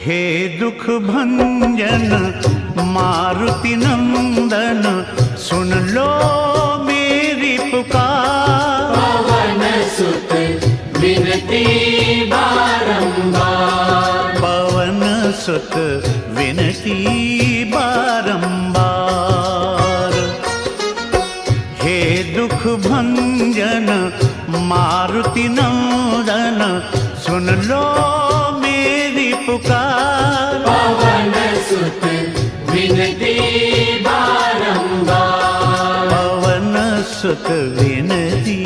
हे दुख भंजन मारुति नंदन, सुन लो मेरी पुकार। पवन सुत विनती बारंबार, पवन सुत विनती बारंबार। हे दुख भंजन मारुति नंदन, सुन लो मेरी पुकार। पवन सुत विनती बारंबार, पवन सुत विनती